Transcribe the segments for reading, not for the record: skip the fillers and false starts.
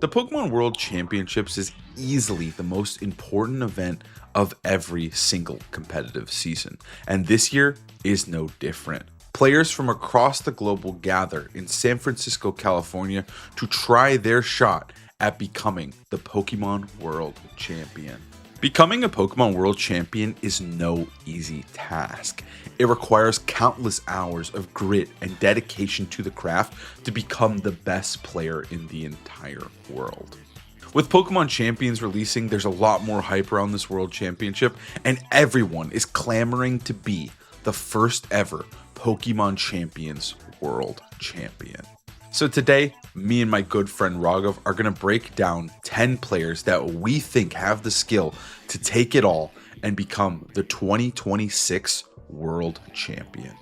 The Pokemon World Championships is easily the most important event of every single competitive season, and this year is no different. Players from across the globe will gather in San Francisco, California to try their shot at becoming the Pokemon World Champion. Becoming a Pokemon World Champion is no easy task. It requires countless hours of grit and dedication to the craft to become the best player in the entire world. With Pokemon Champions releasing, there's a lot more hype around this World Championship, and everyone is clamoring to be the first ever Pokemon Champions World Champion. So today, me and my good friend Raghav are going to break down 10 players that we think have the skill to take it all and become the 2026 World Champion.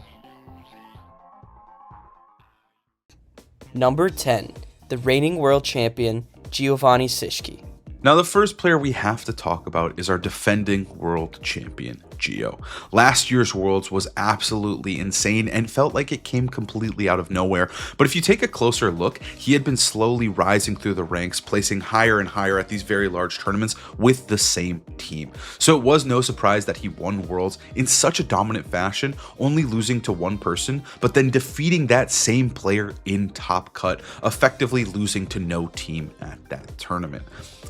Number 10, the reigning world champion, Giovanni Sischke. Now, the first player we have to talk about is our defending world champion, Gio. Last year's Worlds was absolutely insane and felt like it came completely out of nowhere, but if you take a closer look, he had been slowly rising through the ranks, placing higher and higher at these very large tournaments with the same team. So it was no surprise that he won Worlds in such a dominant fashion, only losing to one person, but then defeating that same player in Top Cut, effectively losing to no team at that tournament.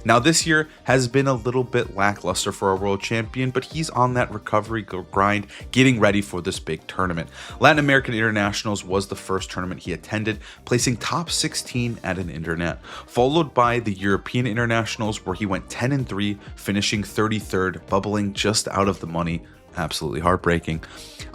Now, this year has been a little bit lackluster for our world champion, but he's on that recovery grind, getting ready for this big tournament. Latin American Internationals was the first tournament he attended, placing top 16 at an internet, followed by the European Internationals, where he went 10-3, finishing 33rd, bubbling just out of the money. Absolutely heartbreaking.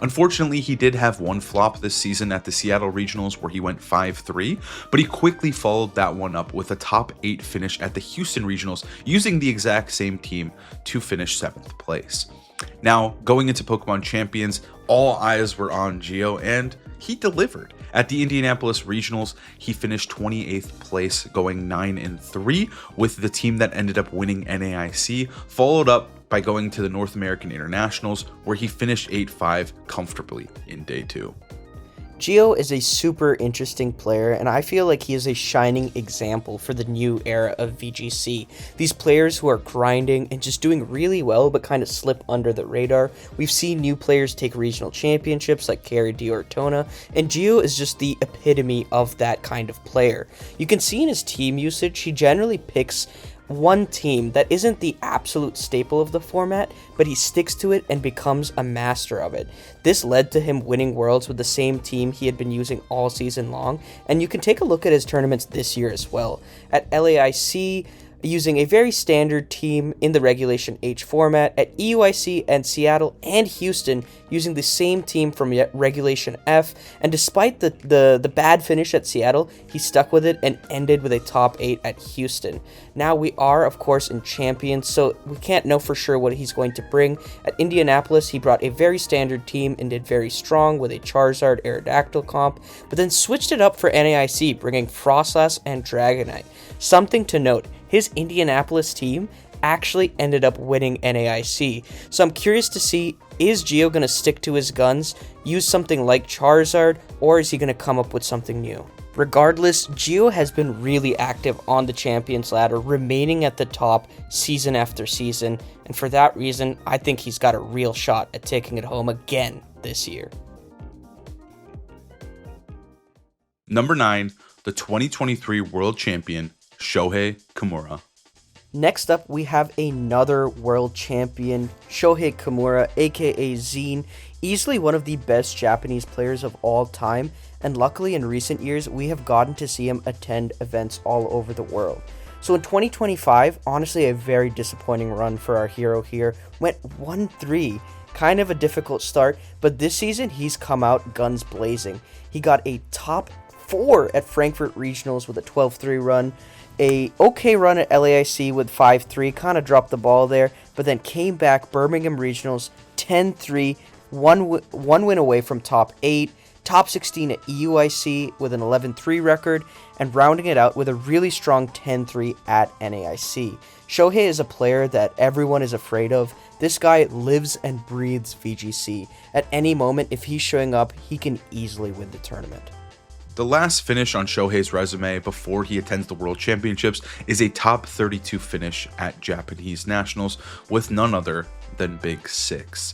Unfortunately, he did have one flop this season at the Seattle Regionals where he went 5-3, but he quickly followed that one up with a top 8 finish at the Houston Regionals, using the exact same team to finish 7th place. Now, going into Pokemon Champions, all eyes were on Gio, and he delivered. At the Indianapolis Regionals, he finished 28th place, going 9-3 with the team that ended up winning NAIC, followed up by going to the North American Internationals, where he finished 8-5 comfortably in day 2. Gio is a super interesting player, and I feel like he is a shining example for the new era of VGC. These players who are grinding and just doing really well but kind of slip under the radar. We've seen new players take regional championships like Kerry Diortona, and Gio is just the epitome of that kind of player. You can see in his team usage, he generally picks one team that isn't the absolute staple of the format, but he sticks to it and becomes a master of it. This led to him winning Worlds with the same team he had been using all season long, and you can take a look at his tournaments this year as well. At LAIC, using a very standard team in the Regulation H format, at EUIC and Seattle and Houston using the same team from Regulation F, and despite the bad finish at Seattle, he stuck with it and ended with a top 8 at Houston. Now we are, of course, in Champions, so we can't know for sure what he's going to bring. At Indianapolis, he brought a very standard team and did very strong with a Charizard Aerodactyl comp, but then switched it up for NAIC, bringing Frostlass and Dragonite. Something to note, his Indianapolis team actually ended up winning NAIC. So I'm curious to see, is Gio going to stick to his guns, use something like Charizard, or is he going to come up with something new? Regardless, Gio has been really active on the Champions ladder, remaining at the top season after season, and for that reason, I think he's got a real shot at taking it home again this year. Number 9, the 2023 World Champion, Shohei Kimura. Next up, we have another world champion, Shohei Kimura, aka Zine, easily one of the best Japanese players of all time, and luckily in recent years, we have gotten to see him attend events all over the world. So in 2025, honestly a very disappointing run for our hero here, went 1-3, kind of a difficult start, but this season he's come out guns blazing. He got a top 4 at Frankfurt Regionals with a 12-3 run, a okay run at LAIC with 5-3, kind of dropped the ball there, but then came back Birmingham Regionals 10-3, one win away from top 8, top 16 at EUIC with an 11-3 record, and rounding it out with a really strong 10-3 at NAIC. Shohei is a player that everyone is afraid of. This guy lives and breathes VGC. At any moment, if he's showing up, he can easily win the tournament. The last finish on Shohei's resume before he attends the World Championships is a top 32 finish at Japanese Nationals with none other than Big Six.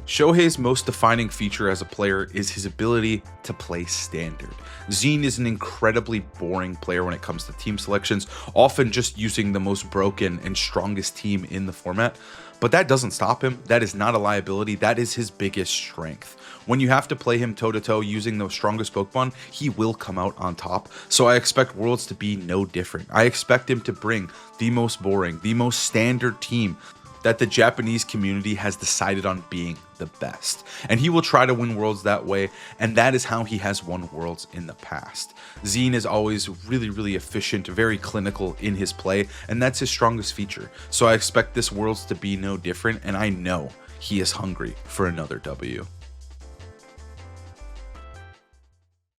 Shohei's most defining feature as a player is his ability to play standard. Zine is an incredibly boring player when it comes to team selections, often just using the most broken and strongest team in the format. But that doesn't stop him. That is not a liability. That is his biggest strength. When you have to play him toe-to-toe using the strongest Pokemon, he will come out on top. So I expect Worlds to be no different. I expect him to bring the most boring, the most standard team that the Japanese community has decided on being the best. And he will try to win Worlds that way, and that is how he has won Worlds in the past. Zine is always really efficient, very clinical in his play, and that's his strongest feature. So I expect this Worlds to be no different, and I know he is hungry for another W.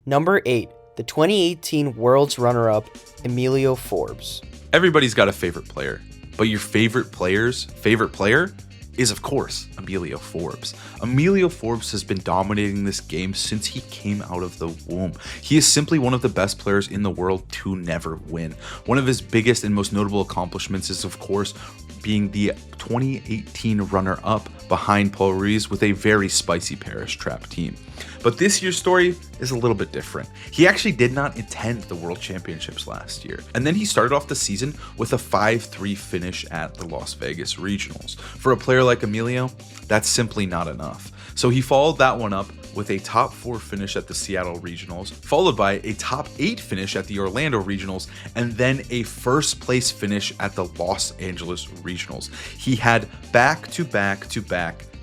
Number 8, the 2018 Worlds runner-up, Emilio Forbes. Everybody's got a favorite player, but your favorite player's favorite player is, of course, Emilio Forbes. Emilio Forbes has been dominating this game since he came out of the womb. He is simply one of the best players in the world to never win. One of his biggest and most notable accomplishments is, of course, being the 2018 runner-up behind Paul Ruiz with a very spicy Parish Trap team. But this year's story is a little bit different. He actually did not attend the World Championships last year, and then he started off the season with a 5-3 finish at the Las Vegas Regionals. For a player like Emilio, that's simply not enough. So he followed that one up with a top 4 finish at the Seattle Regionals, followed by a top 8 finish at the Orlando Regionals, and then a first place finish at the Los Angeles Regionals. He had back-to-back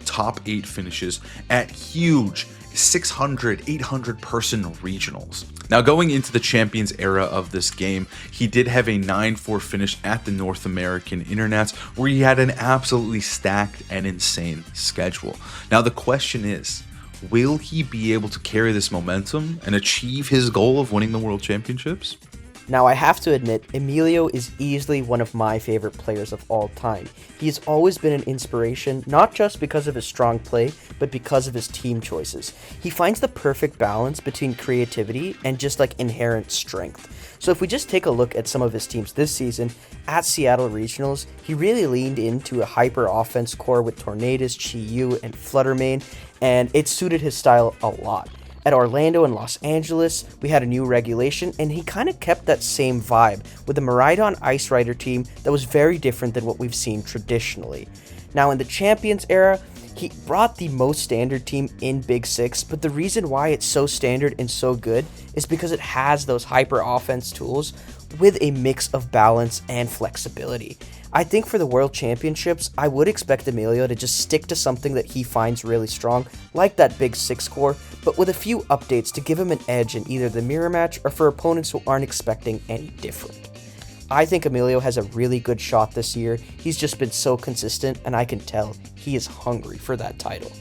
top 8 finishes at huge 600, 800 person regionals. Now, going into the Champions era of this game, he did have a 9-4 finish at the North American Internets, where he had an absolutely stacked and insane schedule. Now, the question is, will he be able to carry this momentum and achieve his goal of winning the World Championships? Now, I have to admit, Emilio is easily one of my favorite players of all time. He has always been an inspiration, not just because of his strong play, but because of his team choices. He finds the perfect balance between creativity and just like inherent strength. So if we just take a look at some of his teams this season, at Seattle Regionals, he really leaned into a hyper offense core with Tornadus, Chi-Yu, and Fluttermane, and it suited his style a lot. At Orlando and Los Angeles, we had a new regulation, and he kind of kept that same vibe with a Miraidon Ice Rider team that was very different than what we've seen traditionally. Now, in the Champions era, he brought the most standard team in Big Six, but the reason why it's so standard and so good is because it has those hyper offense tools with a mix of balance and flexibility. I think for the World Championships, I would expect Emilio to just stick to something that he finds really strong, like that Big Six core, but with a few updates to give him an edge in either the mirror match or for opponents who aren't expecting any different. I think Emilio has a really good shot this year. He's just been so consistent, and I can tell he is hungry for that title.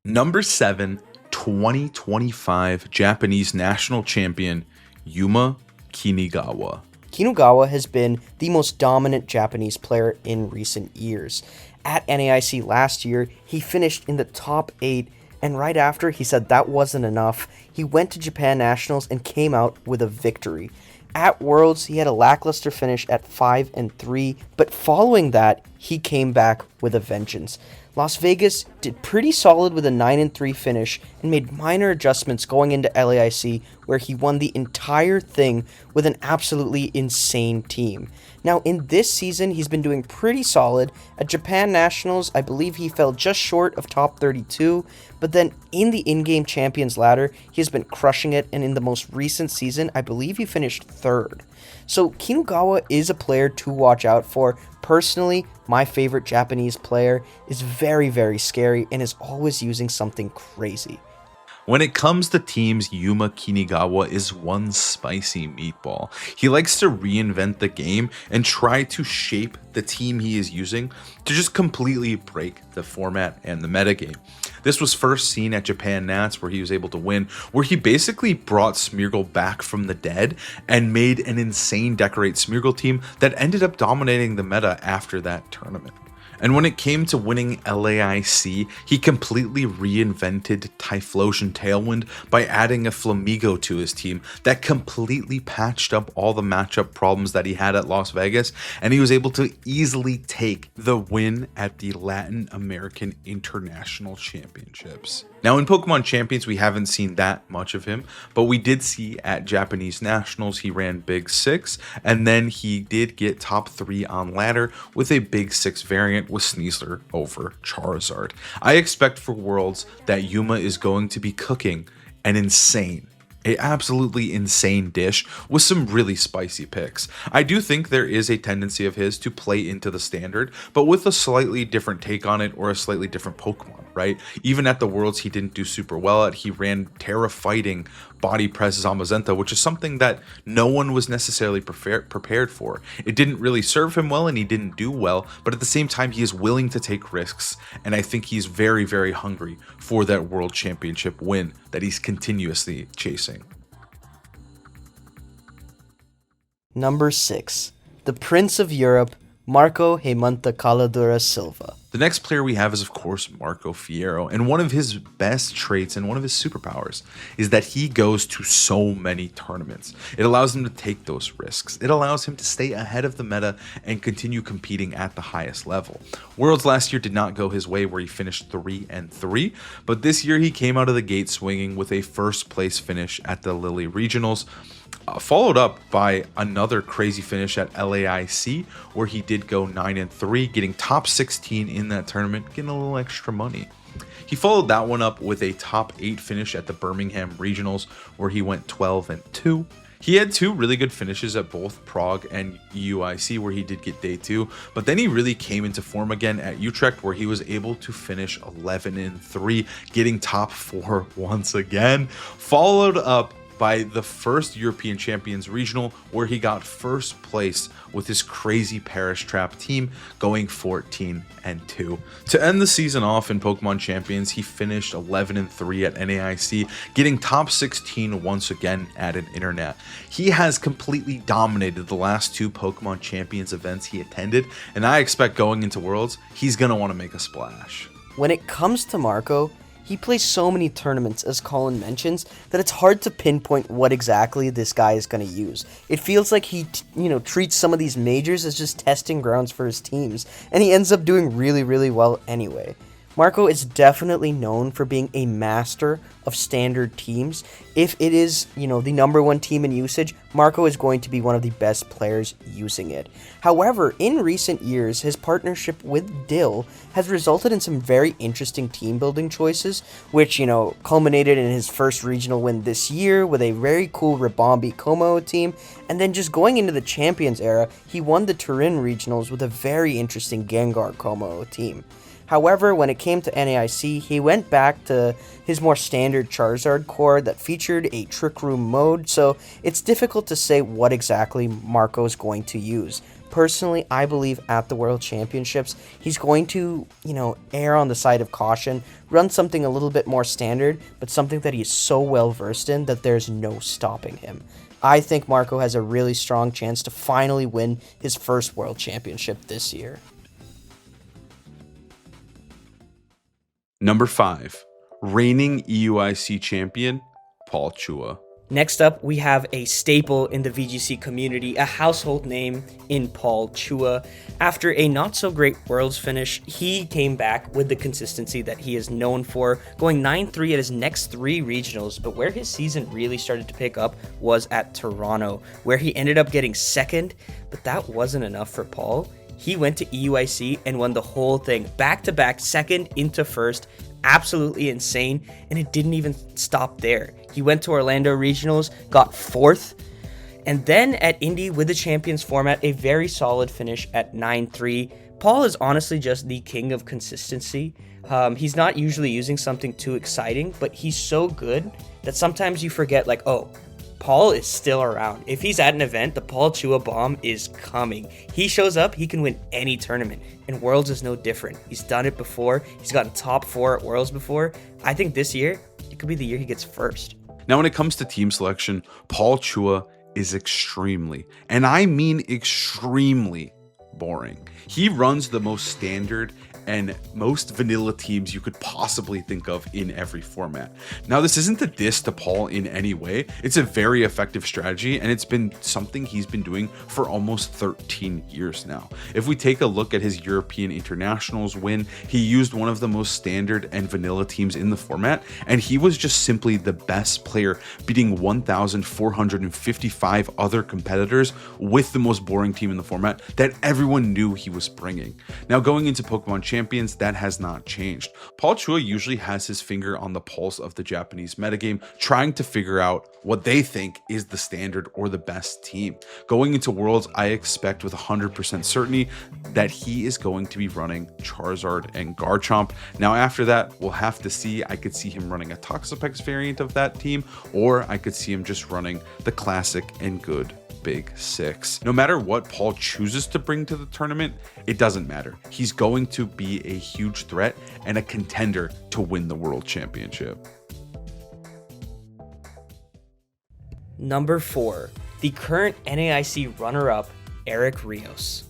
Number 7, 2025 Japanese national champion, Yuma Kinigawa. Kinugawa has been the most dominant Japanese player in recent years. At NAIC last year, he finished in the top 8, and right after he said that wasn't enough, he went to Japan Nationals and came out with a victory. At Worlds, he had a lackluster finish at 5-3, but following that, he came back with a vengeance. Las Vegas did pretty solid with a 9-3 finish and made minor adjustments going into LAIC, where he won the entire thing with an absolutely insane team. Now, in this season, he's been doing pretty solid. At Japan Nationals, I believe he fell just short of top 32, but then in the in-game champions ladder, he has been crushing it, and in the most recent season, I believe he finished 3rd. So Kinugawa is a player to watch out for. Personally, my favorite Japanese player is very scary and is always using something crazy. When it comes to teams, Yuma Kinigawa is one spicy meatball. He likes to reinvent the game and try to shape the team he is using to just completely break the format and the metagame. This was first seen at Japan Nats, where he was able to win, where he basically brought Smeargle back from the dead and made an insane Decorate Smeargle team that ended up dominating the meta after that tournament. And when it came to winning LAIC, he completely reinvented Typhlosion Tailwind by adding a Flamigo to his team that completely patched up all the matchup problems that he had at Las Vegas, and he was able to easily take the win at the Latin American International Championships. Now in Pokemon Champions, we haven't seen that much of him, but we did see at Japanese Nationals he ran Big 6, and then he did get top 3 on ladder with a Big 6 variant with Sneasler over Charizard. I expect for Worlds that Yuma is going to be cooking an absolutely insane dish with some really spicy picks. I do think there is a tendency of his to play into the standard, but with a slightly different take on it or a slightly different Pokemon, right? Even at the Worlds he didn't do super well at. He ran Terra Fighting Body Press Zamazenta, which is something that no one was necessarily prepared for. It didn't really serve him well and he didn't do well, but at the same time he is willing to take risks, and I think he's very, very hungry for that World Championship win that he's continuously chasing. Number 6. The Prince of Europe, Marco Heymonta Caladura Silva. The next player we have is, of course, Marco Fierro, and one of his best traits and one of his superpowers is that he goes to so many tournaments. It allows him to take those risks. It allows him to stay ahead of the meta and continue competing at the highest level. Worlds last year did not go his way, where he finished 3-3, but this year he came out of the gate swinging with a first place finish at the Lily Regionals, followed up by another crazy finish at LAIC, where he did go 9-3, getting top 16 in that tournament, getting a little extra money. He followed that one up with a top 8 finish at the Birmingham Regionals, where he went 12-2. He had 2 really good finishes at both Prague and UIC, where he did get day 2, but then he really came into form again at Utrecht, where he was able to finish 11-3, getting top 4 once again, followed up by the first European Champions Regional, where he got first place with his crazy Parish Trap team, going 14-2. To end the season off in Pokemon Champions, he finished 11-3 at NAIC, getting top 16 once again at an internet. He has completely dominated the last 2 Pokemon Champions events he attended, and I expect going into Worlds, he's gonna want to make a splash. When it comes to Marco, he plays so many tournaments, as Colin mentions, that it's hard to pinpoint what exactly this guy is going to use. It feels like he, treats some of these majors as just testing grounds for his teams, and he ends up doing really, really well anyway. Marco is definitely known for being a master of standard teams. If it is, the number 1 team in usage, Marco is going to be one of the best players using it. However, in recent years, his partnership with Dill has resulted in some very interesting team building choices, which, culminated in his first regional win this year with a very cool Ribombee Como team, and then just going into the Champions era, he won the Turin regionals with a very interesting Gengar Como team. However, when it came to NAIC, he went back to his more standard Charizard core that featured a Trick Room mode, so it's difficult to say what exactly Marco's going to use. Personally, I believe at the World Championships, he's going to, err on the side of caution, run something a little bit more standard, but something that he's so well versed in that there's no stopping him. I think Marco has a really strong chance to finally win his first World Championship this year. Number 5, reigning EUIC champion, Paul Chua. Next up, we have a staple in the VGC community, a household name in Paul Chua. After a not-so-great Worlds finish, he came back with the consistency that he is known for, going 9-3 at his next 3 regionals, but where his season really started to pick up was at Toronto, where he ended up getting 2nd, but that wasn't enough for Paul. He went to EUIC and won the whole thing, back-to-back, 2nd into 1st, absolutely insane, and it didn't even stop there. He went to Orlando Regionals, got 4th, and then at Indy with the Champions format, a very solid finish at 9-3. Paul is honestly just the king of consistency. He's not usually using something too exciting, but he's so good that sometimes you forget, Paul is still around. If he's at an event, the Paul Chua bomb is coming. He shows up, he can win any tournament, and Worlds is no different. He's done it before. He's gotten top 4 at Worlds before. I think this year, it could be the year he gets first. Now, when it comes to team selection, Paul Chua is extremely, and I mean extremely, boring. He runs the most standard and most vanilla teams you could possibly think of in every format. Now, this isn't a diss to Paul in any way. It's a very effective strategy, and it's been something he's been doing for almost 13 years now. If we take a look at his European Internationals win, he used one of the most standard and vanilla teams in the format, and he was just simply the best player, beating 1,455 other competitors with the most boring team in the format that everyone knew he was bringing. Now, going into Pokemon Champions, that has not changed. Paul Chua usually has his finger on the pulse of the Japanese metagame, trying to figure out what they think is the standard or the best team. Going into Worlds, I expect with 100% certainty that he is going to be running Charizard and Garchomp. Now, after that, we'll have to see. I could see him running a Toxapex variant of that team, or I could see him just running the classic and good Big Six. No matter what Paul chooses to bring to the tournament, it doesn't matter. He's going to be a huge threat and a contender to win the World Championship. Number 4, the current NAIC runner-up, Eric Rios.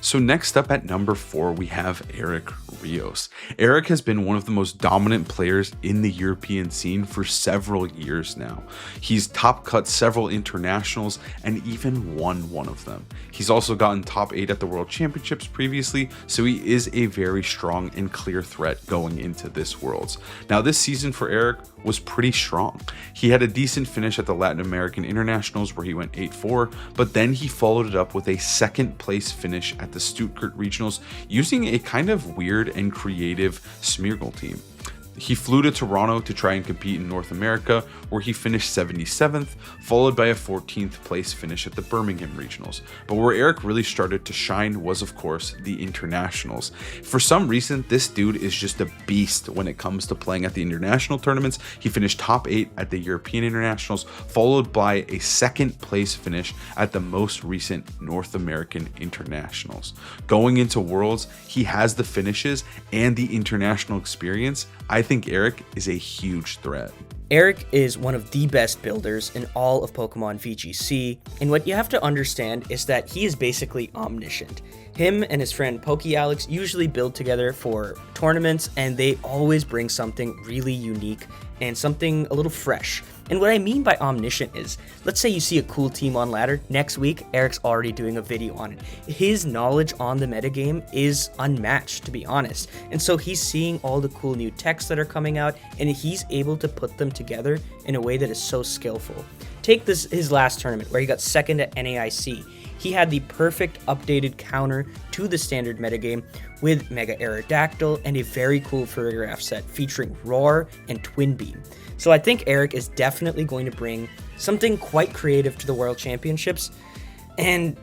So next up at number 4, we have Eric Rios. Eric has been one of the most dominant players in the European scene for several years now. He's top cut several internationals and even won one of them. He's also gotten top 8 at the World Championships previously, so he is a very strong and clear threat going into this Worlds. Now, this season for Eric was pretty strong. He had a decent finish at the Latin American Internationals where he went 8-4, but then he followed it up with a second place finish at the Stuttgart Regionals using a kind of weird and creative Smeargle team. He flew to Toronto to try and compete in North America, where he finished 77th, followed by a 14th place finish at the Birmingham Regionals. But where Eric really started to shine was, of course, the Internationals. For some reason, this dude is just a beast when it comes to playing at the international tournaments. He finished top 8 at the European Internationals, followed by a second place finish at the most recent North American Internationals. Going into Worlds, he has the finishes and the international experience. I think Eric is a huge threat. Eric is one of the best builders in all of Pokemon VGC, and what you have to understand is that he is basically omniscient. Him and his friend PokeAlex usually build together for tournaments, and they always bring something really unique and something a little fresh. And what I mean by omniscient is, let's say you see a cool team on ladder, next week Eric's already doing a video on it. His knowledge on the metagame is unmatched, to be honest. And so he's seeing all the cool new techs that are coming out, and he's able to put them together in a way that is so skillful. Take his last tournament where he got second at NAIC. He had the perfect updated counter to the standard metagame with Mega Aerodactyl and a very cool Farigiraf set featuring Roar and Twin Beam. So I think Eric is definitely going to bring something quite creative to the World Championships, and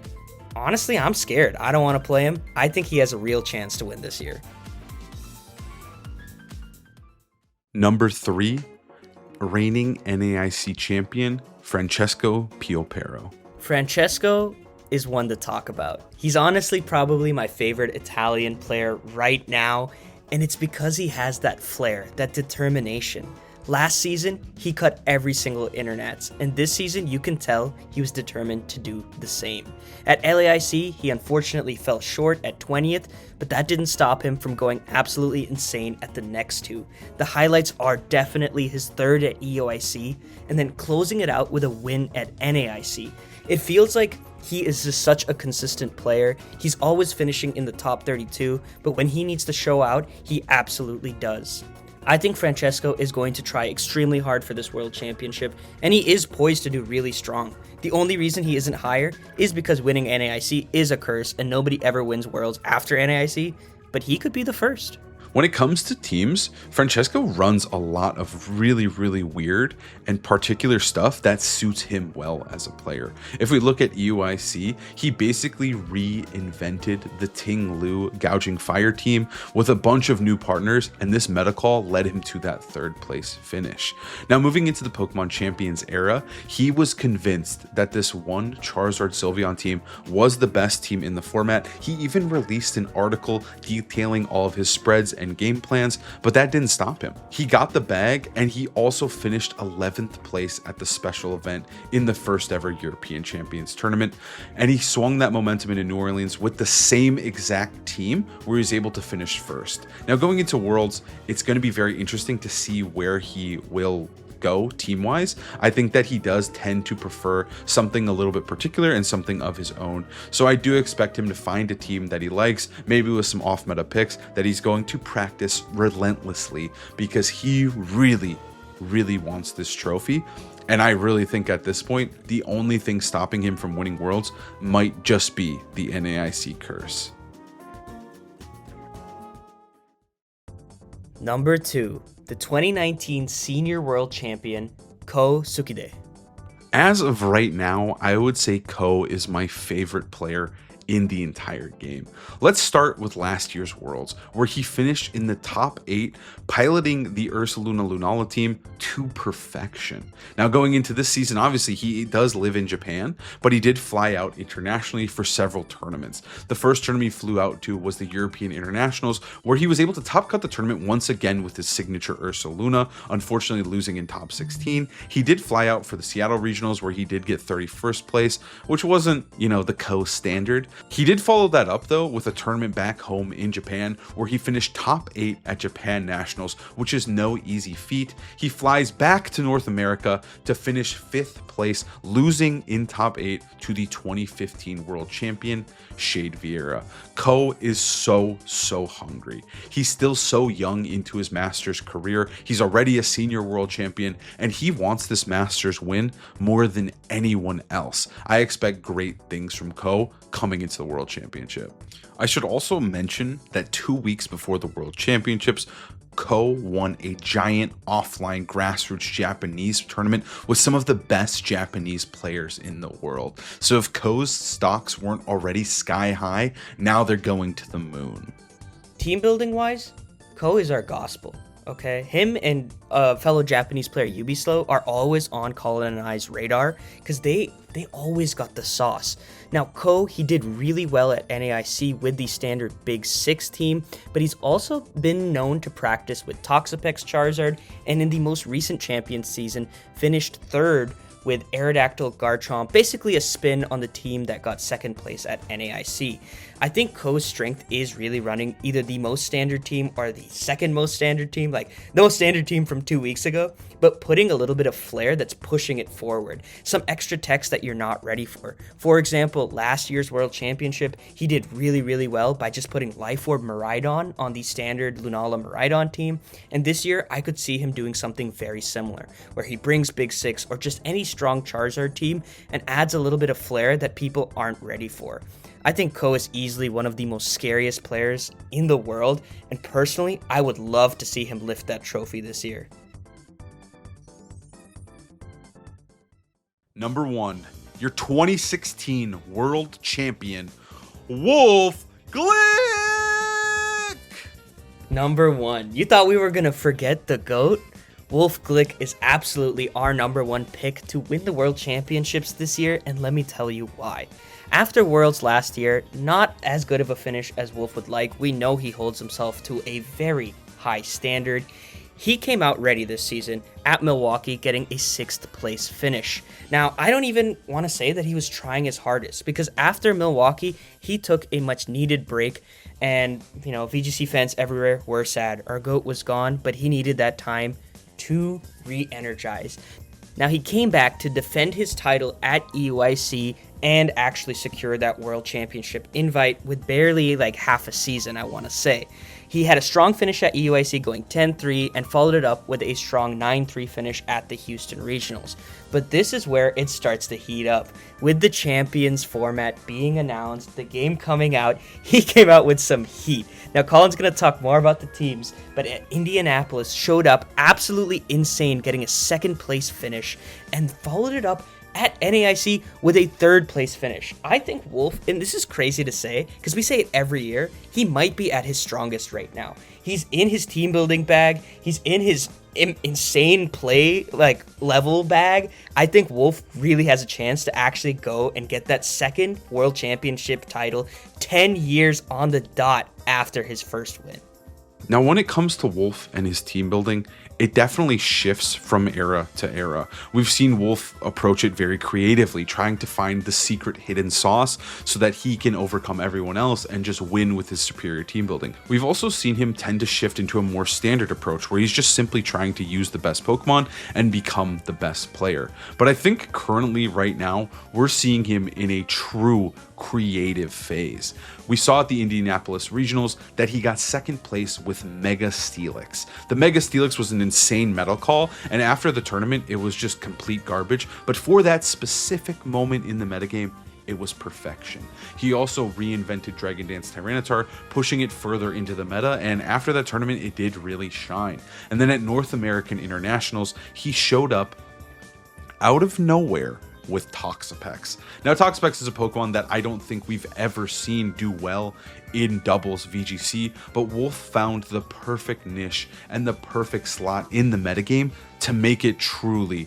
honestly, I'm scared. I don't want to play him. I think he has a real chance to win this year. Number 3, reigning NAIC champion, Francesco Piopero. Francesco is one to talk about. He's honestly probably my favorite Italian player right now, and it's because he has that flair, that determination. Last season, he cut every single Internats, and this season you can tell he was determined to do the same. At LAIC, he unfortunately fell short at 20th, but that didn't stop him from going absolutely insane at the next two. The highlights are definitely his third at EOIC, and then closing it out with a win at NAIC. It feels like he is just such a consistent player. He's always finishing in the top 32, but when he needs to show out, he absolutely does. I think Francesco is going to try extremely hard for this World Championship, and he is poised to do really strong. The only reason he isn't higher is because winning NAIC is a curse, and nobody ever wins Worlds after NAIC, but he could be the first. When it comes to teams, Francesco runs a lot of really, really weird and particular stuff that suits him well as a player. If we look at EUIC, he basically reinvented the Ting Lu Gouging Fire team with a bunch of new partners, and this meta call led him to that third place finish. Now, moving into the Pokemon Champions era, he was convinced that this one Charizard Sylveon team was the best team in the format. He even released an article detailing all of his spreads and game plans, but that didn't stop him. He got the bag, and he also finished 11th place at the special event in the first ever European Champions Tournament, and he swung that momentum into New Orleans with the same exact team where he was able to finish first. Now, going into Worlds, it's going to be very interesting to see where he will go team-wise. I think that he does tend to prefer something a little bit particular and something of his own. So I do expect him to find a team that he likes, maybe with some off-meta picks that he's going to practice relentlessly, because he really wants this trophy. And I really think at this point, the only thing stopping him from winning Worlds might just be the NAIC curse. Number 2, the 2019 Senior World Champion, Ko Tsukide. As of right now, I would say Ko is my favorite player in the entire game. Let's start with last year's Worlds, where he finished in the top 8, piloting the Ursaluna Lunala team to perfection. Now, going into this season, obviously he does live in Japan, but he did fly out internationally for several tournaments. The first tournament he flew out to was the European Internationals, where he was able to top cut the tournament once again with his signature Ursaluna, unfortunately losing in top 16. He did fly out for the Seattle Regionals, where he did get 31st place, which wasn't, the Ko standard. He did follow that up though with a tournament back home in Japan, where he finished top 8 at Japan Nationals, which is no easy feat. He flies back to North America to finish 5th place, losing in top 8 to the 2015 world champion Shade Vieira. Ko is so hungry. He's still so young into his Masters career. He's already a senior world champion, and he wants this Masters win more than anyone else. I expect great things from Ko coming into the World Championship. I should also mention that 2 weeks before the World Championships, Ko won a giant offline grassroots Japanese tournament with some of the best Japanese players in the world. So if Ko's stocks weren't already sky high, now they're going to the moon. Team building wise, Ko is our gospel. Okay, him and fellow Japanese player Yubislo are always on Colin and I's radar because they always got the sauce. Now, Ko, he did really well at NAIC with the standard Big 6 team, but he's also been known to practice with Toxapex Charizard, and in the most recent Champions season, finished 3rd with Aerodactyl Garchomp, basically a spin on the team that got 2nd place at NAIC. I think Ko's strength is really running either the most standard team or the 2nd most standard team, like the most standard team from 2 weeks ago, but putting a little bit of flair that's pushing it forward. Some extra techs that you're not ready for. For example, last year's World Championship, he did really well by just putting Life Orb Miraidon on the standard Lunala Miraidon team, and this year I could see him doing something very similar, where he brings Big 6 or just any strong Charizard team and adds a little bit of flair that people aren't ready for. I think Ko is easily one of the most scariest players in the world, and personally, I would love to see him lift that trophy this year. Number 1, your 2016 world champion, Wolf Glick! Number 1, you thought we were gonna forget the GOAT? Wolf Glick is absolutely our number 1 pick to win the World Championships this year, and let me tell you why. After Worlds last year, not as good of a finish as Wolf would like. We know he holds himself to a very high standard. He came out ready this season at Milwaukee, getting a 6th place finish. Now, I don't even want to say that he was trying his hardest, because after Milwaukee, he took a much needed break, and, VGC fans everywhere were sad. Our GOAT was gone, but he needed that time to re-energize. Now, he came back to defend his title at EUIC and actually secure that World Championship invite with barely half a season, I want to say. He had a strong finish at EUIC, going 10-3, and followed it up with a strong 9-3 finish at the Houston Regionals. But this is where it starts to heat up. With the Champions format being announced, the game coming out, he came out with some heat. Now, Colin's going to talk more about the teams, but Indianapolis showed up absolutely insane, getting a 2nd place finish, and followed it up at NAIC with a 3rd place finish. I think Wolf, and this is crazy to say because we say it every year, he might be at his strongest right now. He's in his team building bag. He's in his insane play level bag. I think Wolf really has a chance to actually go and get that 2nd World Championship title 10 years on the dot after his first win. Now, when it comes to Wolf and his team building, it definitely shifts from era to era. We've seen Wolf approach it very creatively, trying to find the secret hidden sauce so that he can overcome everyone else and just win with his superior team building. We've also seen him tend to shift into a more standard approach where he's just simply trying to use the best Pokemon and become the best player. But I think currently, right now, we're seeing him in a true creative phase. We saw at the Indianapolis Regionals that he got second place with Mega Steelix. The Mega Steelix was an insane metal call, and after the tournament, it was just complete garbage. But for that specific moment in the metagame, it was perfection. He also reinvented Dragon Dance Tyranitar, pushing it further into the meta, and after that tournament, it did really shine. And then at North American Internationals, he showed up out of nowhere with Toxapex. Now, Toxapex is a Pokemon that I don't think we've ever seen do well in doubles VGC, but Wolf found the perfect niche and the perfect slot in the metagame to make it truly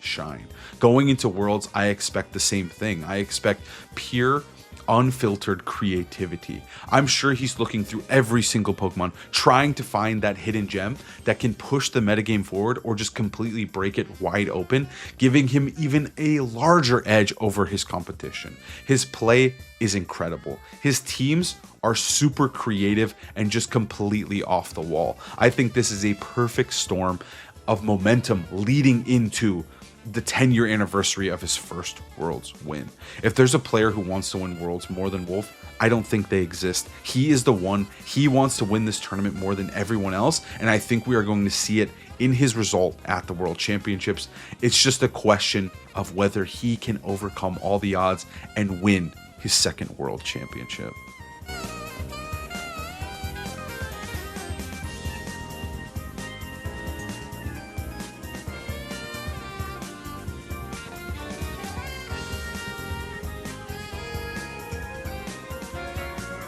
shine. Going into Worlds, I expect the same thing. I expect pure, unfiltered creativity. I'm sure he's looking through every single Pokemon, trying to find that hidden gem that can push the metagame forward or just completely break it wide open, giving him even a larger edge over his competition. His play is incredible. His teams are super creative and just completely off the wall. I think this is a perfect storm of momentum leading into the 10-year anniversary of his first Worlds win. If there's a player who wants to win Worlds more than Wolf, I don't think they exist. He is the one. He wants to win this tournament more than everyone else, and I think we are going to see it in his result at the World Championships. It's just a question of whether he can overcome all the odds and win his second World Championship.